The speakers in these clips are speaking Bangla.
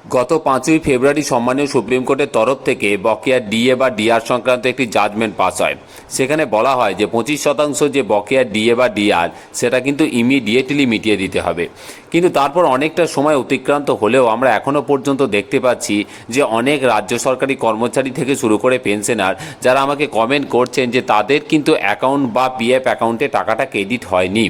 গত 5ই ফেব্রুয়ারি সম্মানীয় সুপ্রিম কোর্টের তরফ থেকে বকেয়া ডিএ বা ডিআর সংক্রান্ত একটি জাজমেন্ট পাস হয়। সেখানে বলা হয় যে 25% যে বকেয়া ডিএ বা ডিআর সেটা কিন্তু ইমিডিয়েটলি মিটিয়ে দিতে হবে। কিন্তু তারপর অনেকটা সময় অতিক্রান্ত হলেও আমরা এখনও পর্যন্ত দেখতে পাচ্ছি যে অনেক রাজ্য সরকারি কর্মচারী থেকে শুরু করে পেনশনার যারা আমাকে কমেন্ট করছেন যে তাদের কিন্তু অ্যাকাউন্ট বা পিএফ অ্যাকাউন্টে টাকাটা ক্রেডিট হয়নি।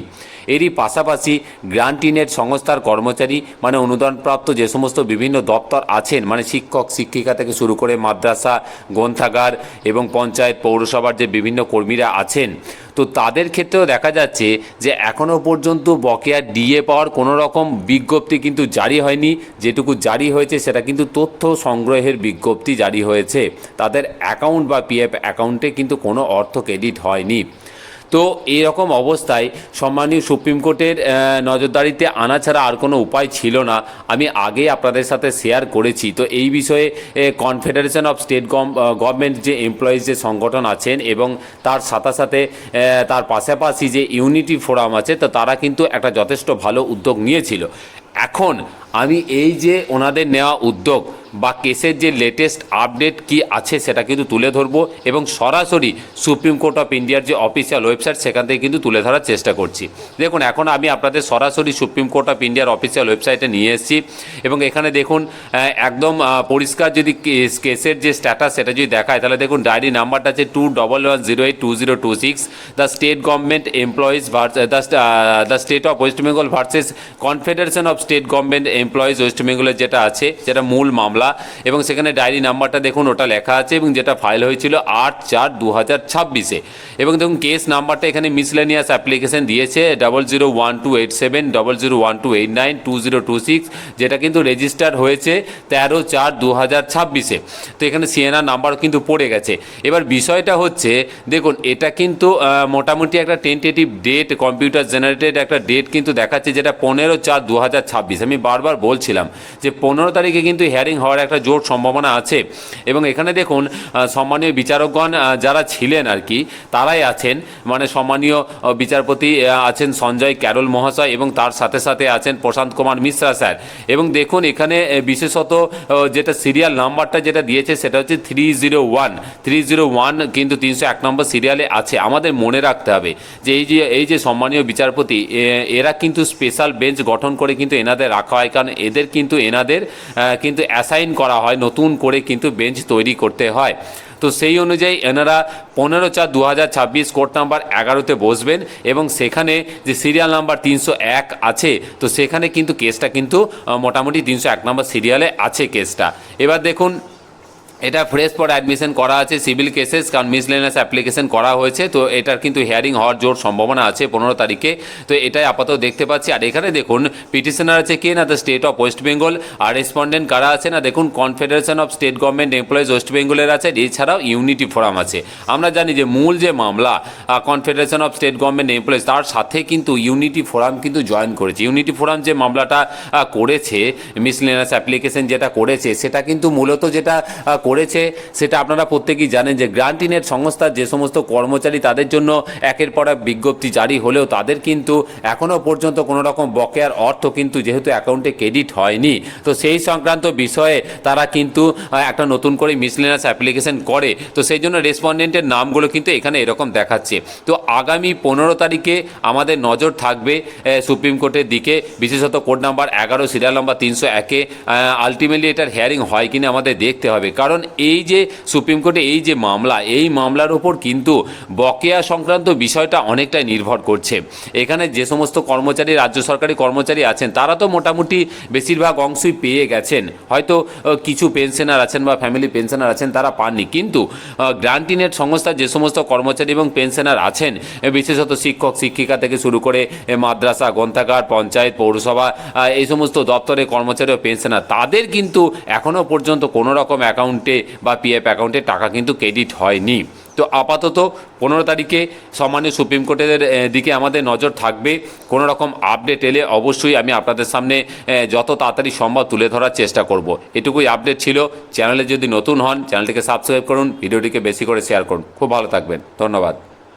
এরই পাশাপাশি গ্রান্টিনেট সংস্থার কর্মচারী মানে অনুদানপ্রাপ্ত যে সমস্ত বিভিন্ন দপ্তর আছেন মানে শিক্ষক শিক্ষিকা থেকে শুরু করে মাদ্রাসা গ্রন্থাগার এবং পঞ্চায়েত পৌরসভার যে বিভিন্ন কর্মীরা আছেন, তো তাদের ক্ষেত্রেও দেখা যাচ্ছে যে এখনও পর্যন্ত বকেয়া ডিএ পাওয়ার কোনো রকম বিজ্ঞপ্তি কিন্তু জারি হয়নি। যেটুকু জারি হয়েছে সেটা কিন্তু তথ্য সংগ্রহের বিজ্ঞপ্তি জারি হয়েছে। তাদের অ্যাকাউন্ট বা পিএফ অ্যাকাউন্টে কিন্তু কোনো অর্থ ক্রেডিট হয়নি। তো এরকম অবস্থায় সম্মানীয় সুপ্রিম কোর্টের নজরদারিতে আনা ছাড়া আর কোনো উপায় ছিল না। আমি আগে আপনাদের সাথে শেয়ার করেছি। তো এই বিষয়ে কনফেডারেশন অফ স্টেট গভর্নমেন্ট যে এমপ্লয়িজ যে সংগঠন আছেন এবং তার সাথে সাথে তার পাশাপাশি যে ইউনিটি ফোরাম আছে, তো তারা কিন্তু একটা যথেষ্ট ভালো উদ্যোগ নিয়েছিল। এখন আমি এই যে ওনাদের নেওয়া উদ্যোগ বা কেসের যে লেটেস্ট আপডেট কি আছে সেটা কিন্তু তুলে ধরবো এবং সরাসরি সুপ্রিম কোর্ট অফ ইন্ডিয়ার যে অফিসিয়াল ওয়েবসাইট সেখান থেকে কিন্তু তুলে ধরার চেষ্টা করছি। দেখুন, এখন আমি আপনাদের সরাসরি সুপ্রিম কোর্ট অফ ইন্ডিয়ার অফিসিয়াল ওয়েবসাইটে নিয়ে এসেছি এবং এখানে দেখুন একদম পরিষ্কার যদি কেসের যে স্ট্যাটাস সেটা যদি দেখায় তাহলে দেখুন ডায়েরি নাম্বারটা আছে 2110820226। The state government employees the state of West Bengal versus confederation of state government employees West বেঙ্গলের যেটা আছে, যেটা মূল মামলা এবং সেখানে ডায়েরি নাম্বারটা দেখুন ওটা লেখা আছে এবং যেটা ফাইল হয়েছিল 8/4/2026-এ। এবং দেখুন কেস নাম্বারটা এখানে মিসলেনিয়াস অ্যাপ্লিকেশন দিয়েছে 001287 001289 2026, যেটা কিন্তু রেজিস্টার হয়েছে 13/4/2026-এ। তো এখানে সিএনআর নাম্বার কিন্তু পড়ে গেছে। এবার বিষয়টা হচ্ছে দেখুন এটা কিন্তু মোটামুটি একটা টেন্টেটিভ ডেট, কম্পিউটার জেনারেটেড একটা ডেট কিন্তু দেখাচ্ছে যেটা 15/4/2026। আমি বারবার বলছিলাম যে 15 তারিখে কিন্তু হিয়ারিং হওয়ার একটা জোর সম্ভাবনা আছে। এবং এখানে দেখুন সম্মানীয় বিচারকগণ যারা ছিলেন আর কি তারাই আছেন, মানে সম্মানীয় বিচারপতি আছেন সঞ্জয় ক্যারল মহাশয় এবং তার সাথে সাথে আছেন প্রশান্ত কুমার মিশ্রা স্যার। এবং দেখুন এখানে বিশেষত যেটা সিরিয়াল নাম্বারটা যেটা দিয়েছে সেটা হচ্ছে 301 কিন্তু 301 নম্বর সিরিয়ালে আছে। আমাদের মনে রাখতে হবে যে এই যে সম্মানীয় বিচারপতি এরা কিন্তু স্পেশাল বেঞ্চ গঠন করে কিন্তু এনাদের রাখা হয়, কারণ এদের কিন্তু এনাদের কিন্তু অ্যাসাইন করা হয়, নতুন করে কিন্তু বেঞ্চ তৈরি করতে হয়। তো সেই অনুযায়ী এনারা 15/4/2026 কোর্ট নাম্বার 11-তে বসবেন এবং সেখানে যে সিরিয়াল নাম্বার 301 আছে, তো সেখানে কিন্তু কেসটা কিন্তু মোটামুটি 301 নম্বর সিরিয়ালে আছে কেসটা। এবার দেখুন এটা ফ্রেশ ফর অ্যাডমিশন করা আছে সিভিল কেসেস, কারণ মিসলেনিয়াস অ্যাপ্লিকেশন করা হয়েছে। তো এটার কিন্তু হিয়ারিং হওয়ার জোর সম্ভাবনা আছে 15 তারিখে। তো এটাই আপাতত দেখতে পাচ্ছি। আর এখানে দেখুন পিটিশনার আছে কে না, the state of West Bengal. আর রেসপন্ডেন্ট কারা আছে না, দেখুন confederation of state government employees West বেঙ্গলের আছে, এছাড়াও ইউনিটি ফোরাম আছে। আমরা জানি যে মূল যে মামলা confederation of state government employees, তার সাথে কিন্তু ইউনিটি ফোরাম কিন্তু জয়েন করেছে। ইউনিটি ফোরাম যে মামলাটা করেছে মিসলেনিয়াস অ্যাপ্লিকেশন যেটা করেছে, সেটা কিন্তু মূলত যেটা করেছে সেটা আপনারা প্রত্যেকেই জানেন যে গ্রান্টিনেট সংস্থার যে সমস্ত কর্মচারী তাদের জন্য একের পর এক বিজ্ঞপ্তি জারি হলেও তাদের কিন্তু এখনও পর্যন্ত কোনো রকম বকেয়ার অর্থ কিন্তু যেহেতু অ্যাকাউন্টে ক্রেডিট হয়নি, তো সেই সংক্রান্ত বিষয়ে তারা কিন্তু একটা নতুন করে মিসলেনিয়াস অ্যাপ্লিকেশন করে। তো সেই জন্য রেসপন্ডেন্টের নামগুলো কিন্তু এখানে এরকম দেখাচ্ছে। তো আগামী 15 তারিখে আমাদের নজর থাকবে সুপ্রিম কোর্টের দিকে, বিশেষত কোর্ট নাম্বার 11 সিরিয়াল নাম্বার 301-এ। আলটিমেটলি এটার হিয়ারিং হয় কিনা আমাদের দেখতে হবে, কারণ এই যে সুপ্রিম কোর্টে এই যে মামলা, এই মামলার ওপর কিন্তু বকেয়া সংক্রান্ত বিষয়টা অনেকটাই নির্ভর করছে। এখানে যে সমস্ত কর্মচারী রাজ্য সরকারি কর্মচারী আছেন তারা তো মোটামুটি বেশিরভাগ অংশই পেয়ে গেছেন, হয়তো কিছু পেনশনার আছেন বা ফ্যামিলি পেনশনার আছেন তারা পাননি। কিন্তু গ্রান্টিনেট সংস্থার যে সমস্ত কর্মচারী এবং পেনশনার আছেন, বিশেষত শিক্ষক শিক্ষিকা থেকে শুরু করে মাদ্রাসা গ্রন্থাগার পঞ্চায়েত পৌরসভা এই সমস্ত দপ্তরের কর্মচারী ও পেনশনার, তাদের কিন্তু এখনও পর্যন্ত কোনো রকম অ্যাকাউন্টে বা পিএফ অ্যাকাউন্টে টাকা কিন্তু ক্রেডিট হয়নি। তো আপাতত 15 তারিখে সম্মানীয় সুপ্রিম কোর্টের দিকে আমাদের নজর থাকবে। কোনো রকম আপডেট এলে অবশ্যই আমি আপনাদের সামনে যত তাড়াতাড়ি সম্ভব তুলে ধরার চেষ্টা করব। এটুকুই আপডেট ছিল। চ্যানেলে যদি নতুন হন চ্যানেলটিকে সাবস্ক্রাইব করুন, ভিডিওটিকে বেশি করে শেয়ার করুন। খুব ভালো থাকবেন, ধন্যবাদ।